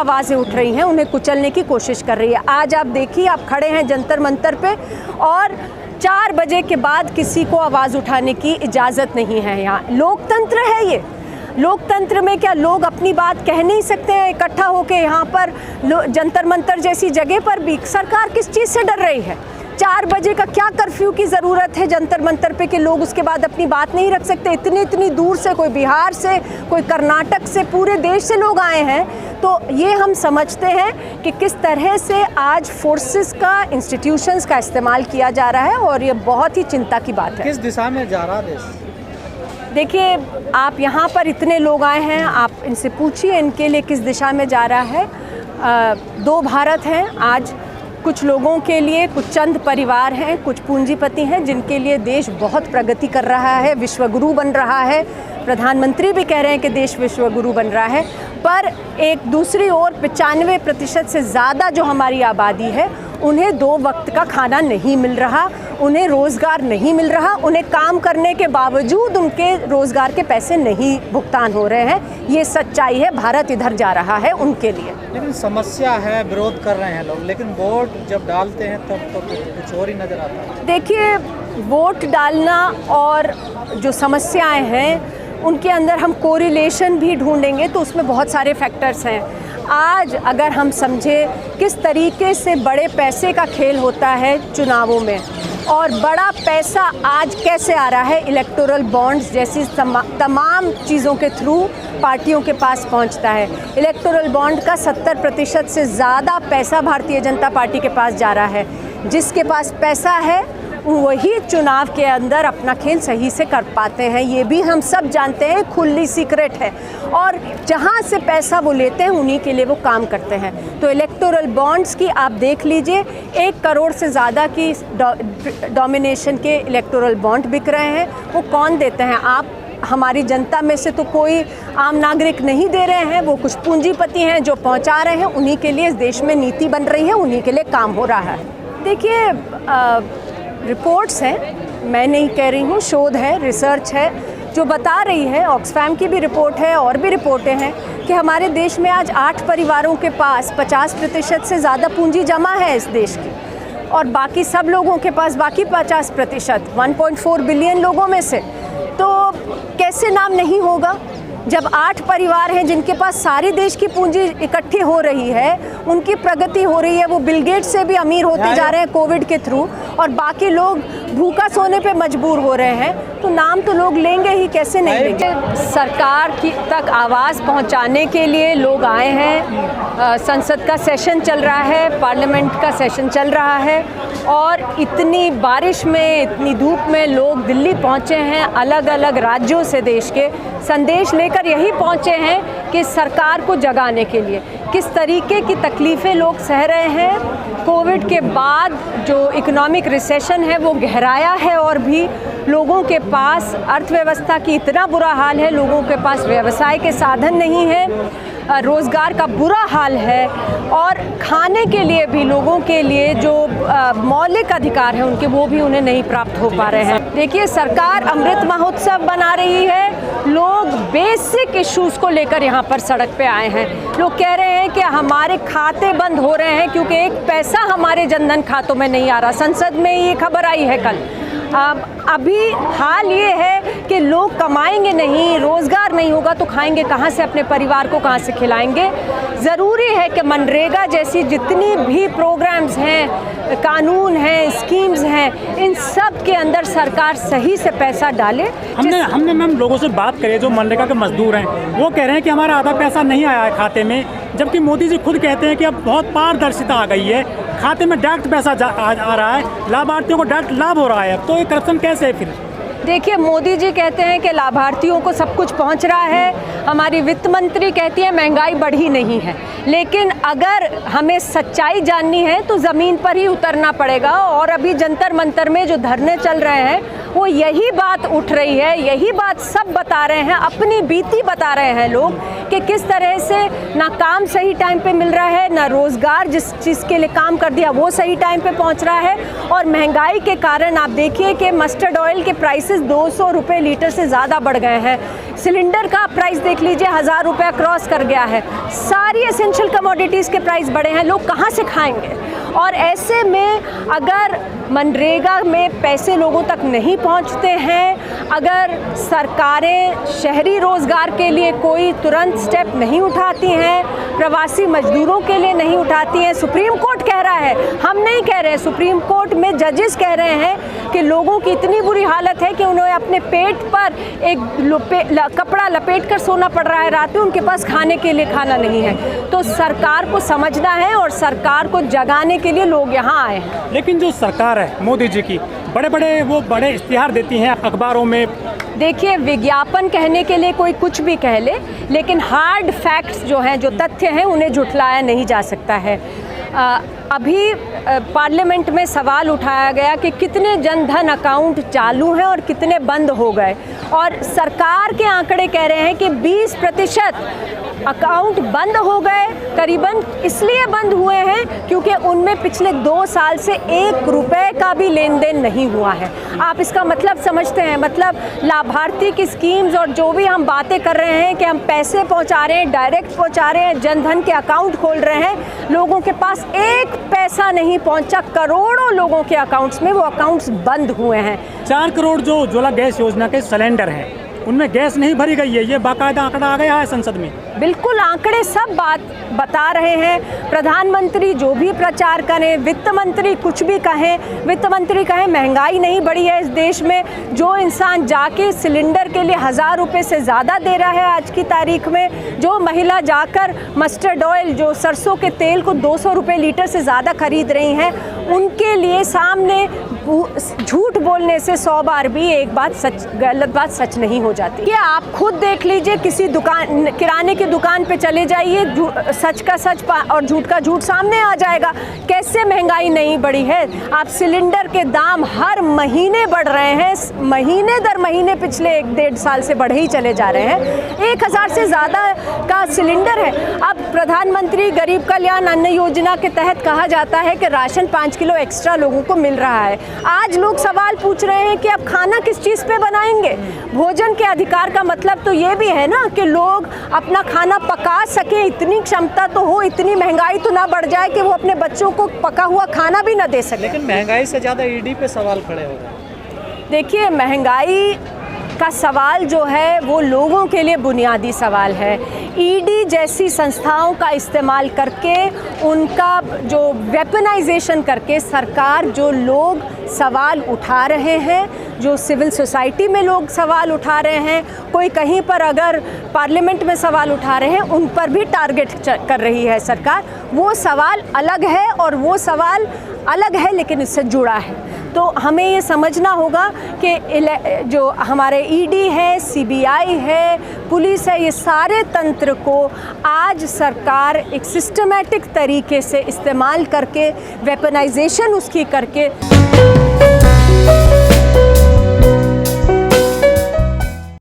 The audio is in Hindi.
आवाज़ें उठ रही हैं उन्हें कुचलने की कोशिश कर रही है। आज आप देखिए, आप खड़े हैं जंतर मंतर पे और 4 बजे के बाद किसी को आवाज़ उठाने की इजाज़त नहीं है। यहाँ लोकतंत्र है ये। लोकतंत्र में क्या लोग अपनी बात कह नहीं सकते हैं इकट्ठा होकर? यहाँ पर जंतर मंतर जैसी जगह पर भी सरकार किस चीज़ से डर रही है? 4 बजे का क्या कर्फ्यू की ज़रूरत है जंतर मंतर पे कि लोग उसके बाद अपनी बात नहीं रख सकते? इतनी दूर से, कोई बिहार से, कोई कर्नाटक से, पूरे देश से लोग आए हैं। तो ये हम समझते हैं कि किस तरह से आज फोर्सेस का, इंस्टीट्यूशंस का इस्तेमाल किया जा रहा है और ये बहुत ही चिंता की बात है। किस दिशा में जा रहा देश? देखिए, आप यहाँ पर इतने लोग आए हैं, आप इनसे पूछिए इनके लिए किस दिशा में जा रहा है। 2 भारत हैं आज। कुछ लोगों के लिए, कुछ चंद परिवार हैं, कुछ पूंजीपति हैं जिनके लिए देश बहुत प्रगति कर रहा है, विश्वगुरु बन रहा है। प्रधानमंत्री भी कह रहे हैं कि देश विश्वगुरु बन रहा है। पर एक दूसरी ओर 95% से ज़्यादा जो हमारी आबादी है उन्हें 2 वक्त का खाना नहीं मिल रहा, उन्हें रोज़गार नहीं मिल रहा, उन्हें काम करने के बावजूद उनके रोज़गार के पैसे नहीं भुगतान हो रहे हैं। ये सच्चाई है, भारत इधर जा रहा है उनके लिए। लेकिन समस्या है, विरोध कर रहे हैं लोग, लेकिन वोट जब डालते हैं तब तो कुछ और ही नज़र आता है। देखिए, वोट डालना और जो समस्याएं हैं उनके अंदर हम कोरिलेशन भी ढूंढेंगे तो उसमें बहुत सारे फैक्टर्स हैं। आज अगर हम समझें किस तरीके से बड़े पैसे का खेल होता है चुनावों में, और बड़ा पैसा आज कैसे आ रहा है, इलेक्टोरल बॉन्ड्स जैसी तमाम चीज़ों के थ्रू पार्टियों के पास पहुंचता है। इलेक्टोरल बॉन्ड का 70% से ज़्यादा पैसा भारतीय जनता पार्टी के पास जा रहा है। जिसके पास पैसा है वही चुनाव के अंदर अपना खेल सही से कर पाते हैं। ये भी हम सब जानते हैं, खुली सीक्रेट है। और जहाँ से पैसा वो लेते हैं उन्हीं के लिए वो काम करते हैं। तो इलेक्टोरल बॉन्ड्स की आप देख लीजिए, 1 करोड़ से ज़्यादा की डोमिनेशन के इलेक्टोरल बॉन्ड बिक रहे हैं। वो कौन देते हैं? आप हमारी जनता में से तो कोई आम नागरिक नहीं दे रहे हैं, वो कुछ पूंजीपति हैं जो पहुंचा रहे हैं। उन्हीं के लिए इस देश में नीति बन रही है, उन्हीं के लिए काम हो रहा है। देखिए, रिपोर्ट्स हैं, मैं नहीं कह रही हूँ, शोध है, रिसर्च है जो बता रही है, ऑक्सफैम की भी रिपोर्ट है और भी रिपोर्टें हैं कि हमारे देश में आज 8 परिवारों के पास 50% से ज़्यादा पूंजी जमा है इस देश की, और बाकी सब लोगों के पास बाकी 50%, 1.4 बिलियन लोगों में से। तो कैसे नाम नहीं होगा जब 8 परिवार हैं जिनके पास सारी देश की पूंजी इकट्ठी हो रही है, उनकी प्रगति हो रही है, वो बिल गेट्स से भी अमीर होते जा रहे हैं कोविड के थ्रू, और बाकी लोग भूखा सोने पे मजबूर हो रहे हैं। तो नाम तो लोग लेंगे ही, कैसे नहीं लेंगे? सरकार की तक आवाज़ पहुंचाने के लिए लोग आए हैं। संसद का सेशन चल रहा है, पार्लियामेंट का सेशन चल रहा है, और इतनी बारिश में, इतनी धूप में लोग दिल्ली पहुंचे हैं, अलग अलग राज्यों से देश के संदेश लेकर यही पहुंचे हैं कि सरकार को जगाने के लिए किस तरीके की तकलीफ़ें लोग सह रहे हैं। कोविड के बाद जो इकोनॉमिक रिसेशन है वो गहराया है, और भी लोगों के पास अर्थव्यवस्था की इतना बुरा हाल है, लोगों के पास व्यवसाय के साधन नहीं है, रोज़गार का बुरा हाल है, और खाने के लिए भी लोगों के लिए जो मौलिक अधिकार हैं उनके, वो भी उन्हें नहीं प्राप्त हो पा रहे हैं। देखिए, सरकार अमृत महोत्सव बना रही है, लोग बेसिक इश्यूज़ को लेकर यहाँ पर सड़क पे आए हैं। लोग कह रहे हैं कि हमारे खाते बंद हो रहे हैं क्योंकि 1 पैसा हमारे जनधन खातों में नहीं आ रहा। संसद में ये खबर आई है कल। अभी हाल ये है कि लोग कमाएंगे नहीं, रोज़गार नहीं होगा तो खाएंगे कहाँ से, अपने परिवार को कहाँ से खिलाएंगे? ज़रूरी है कि मनरेगा जैसी जितनी भी प्रोग्राम्स हैं, कानून हैं, स्कीम्स हैं, इन सब के अंदर सरकार सही से पैसा डाले। हमने मैम लोगों से बात करी, जो मनरेगा के मजदूर हैं, वो कह रहे हैं कि हमारा आधा पैसा नहीं आया है खाते में, जबकि मोदी जी खुद कहते हैं कि अब बहुत पारदर्शिता आ गई है, खाते में डायरेक्ट पैसा आ रहा है, लाभार्थियों को डायरेक्ट लाभ हो रहा है। अब तो ये करप्शन कैसे है फिर? देखिए, मोदी जी कहते हैं कि लाभार्थियों को सब कुछ पहुंच रहा है, हमारी वित्त मंत्री कहती है महंगाई बढ़ी नहीं है। लेकिन अगर हमें सच्चाई जाननी है तो ज़मीन पर ही उतरना पड़ेगा, और अभी जंतर मंतर में जो धरने चल रहे हैं वो यही बात उठ रही है, यही बात सब बता रहे हैं, अपनी बीती बता रहे हैं लोग कि किस तरह से ना काम सही टाइम पे मिल रहा है, ना रोज़गार जिस चीज़ के लिए काम कर दिया वो सही टाइम पे पहुंच रहा है। और महंगाई के कारण आप देखिए कि मस्टर्ड ऑयल के प्राइसेस 200 रुपये लीटर से ज़्यादा बढ़ गए हैं। सिलेंडर का प्राइस देख लीजिए, 1000 रुपया क्रॉस कर गया है। सारी एसेंशियल कमोडिटीज़ के प्राइस बढ़े हैं, लोग कहाँ से खाएंगे? और ऐसे में अगर मनरेगा में पैसे लोगों तक नहीं पहुंचते हैं, अगर सरकारें शहरी रोज़गार के लिए कोई तुरंत स्टेप नहीं उठाती हैं, प्रवासी मजदूरों के लिए नहीं उठाती हैं, सुप्रीम कोर्ट कह रहा है, हम नहीं कह रहे हैं, सुप्रीम कोर्ट में जजेस कह रहे हैं कि लोगों की इतनी बुरी हालत है कि उन्हें अपने पेट पर एक कपड़ा लपेट कर सोना पड़ रहा है रात में, उनके पास खाने के लिए खाना नहीं है। तो सरकार को समझना है और सरकार को जगाने के लिए लोग यहाँ आए हैं। लेकिन जो सरकार है मोदी जी की, बड़े इश्तिहार देती हैं अखबारों में। देखिए, विज्ञापन कहने के लिए कोई कुछ भी कह ले, लेकिन हार्ड फैक्ट्स जो हैं, जो तथ्य हैं, उन्हें झुठलाया नहीं जा सकता है। अभी पार्लियामेंट में सवाल उठाया गया कि कितने जनधन अकाउंट चालू हैं और कितने बंद हो गए, और सरकार के आंकड़े कह रहे हैं कि 20% अकाउंट बंद हो गए। करीबन इसलिए बंद हुए हैं क्योंकि उनमें पिछले 2 साल से 1 रुपए का भी लेन देन नहीं हुआ है। आप इसका मतलब समझते हैं? मतलब लाभार्थी की स्कीम्स और जो भी हम बातें कर रहे हैं कि हम पैसे पहुंचा रहे हैं, डायरेक्ट पहुंचा रहे हैं, जनधन के अकाउंट खोल रहे हैं, लोगों के पास 1 पैसा नहीं पहुंचा। करोड़ों लोगों के अकाउंट्स में वो अकाउंट्स बंद हुए हैं। 4 करोड़ जो उज्ज्वला गैस योजना के सिलेंडर हैं, उनमें गैस नहीं भरी गई है, ये बाकायदा आंकड़ा आ गया है संसद में। बिल्कुल, आंकड़े सब बात बता रहे हैं। प्रधानमंत्री जो भी प्रचार करें, वित्त मंत्री कुछ भी कहें, वित्त मंत्री कहें महंगाई नहीं बढ़ी है इस देश में। जो इंसान जाके सिलेंडर के लिए 1000 रुपये से ज़्यादा दे रहा है आज की तारीख में, जो महिला जाकर मस्टर्ड ऑयल, जो सरसों के तेल को 200 रुपये लीटर से ज़्यादा खरीद रही हैं, उनके लिए सामने झूठ बोलने से 100 बार भी एक बात सच, गलत बात सच नहीं हो जाती। ये आप खुद देख लीजिए, किसी दुकान, किराने की दुकान पे चले जाइए, सच का सच और झूठ का झूठ सामने आ जाएगा। कैसे महंगाई नहीं बढ़ी है? आप सिलेंडर के दाम हर महीने बढ़ रहे हैं, महीने दर महीने पिछले 1-1.5 साल से बढ़े ही चले जा रहे हैं। 1000 से ज़्यादा का सिलेंडर है। अब प्रधानमंत्री गरीब कल्याण अन्न योजना के तहत कहा जाता है कि राशन 5 किलो एक्स्ट्रा लोगों को मिल रहा है। आज लोग सवाल पूछ रहे हैं कि अब खाना किस चीज़ पे बनाएंगे? भोजन के अधिकार का मतलब तो ये भी है ना कि लोग अपना खाना पका सके, इतनी क्षमता तो हो, इतनी महंगाई तो ना बढ़ जाए कि वो अपने बच्चों को पका हुआ खाना भी ना दे सके। लेकिन महंगाई से ज़्यादा ईडी पे सवाल खड़े हो गए। देखिए, महंगाई का सवाल जो है वो लोगों के लिए बुनियादी सवाल है। ईडी जैसी संस्थाओं का इस्तेमाल करके, उनका जो वेपनाइजेशन करके, सरकार जो लोग सवाल उठा रहे हैं, जो सिविल सोसाइटी में लोग सवाल उठा रहे हैं, कोई कहीं पर अगर पार्लियामेंट में सवाल उठा रहे हैं, उन पर भी टारगेट कर रही है सरकार। वो सवाल अलग है और वो सवाल अलग है लेकिन इससे जुड़ा है। तो हमें ये समझना होगा कि जो हमारे ईडी है, सीबीआई है, पुलिस है, ये सारे तंत्र को आज सरकार एक सिस्टमैटिक तरीके से इस्तेमाल करके, वेपनाइजेशन उसकी करके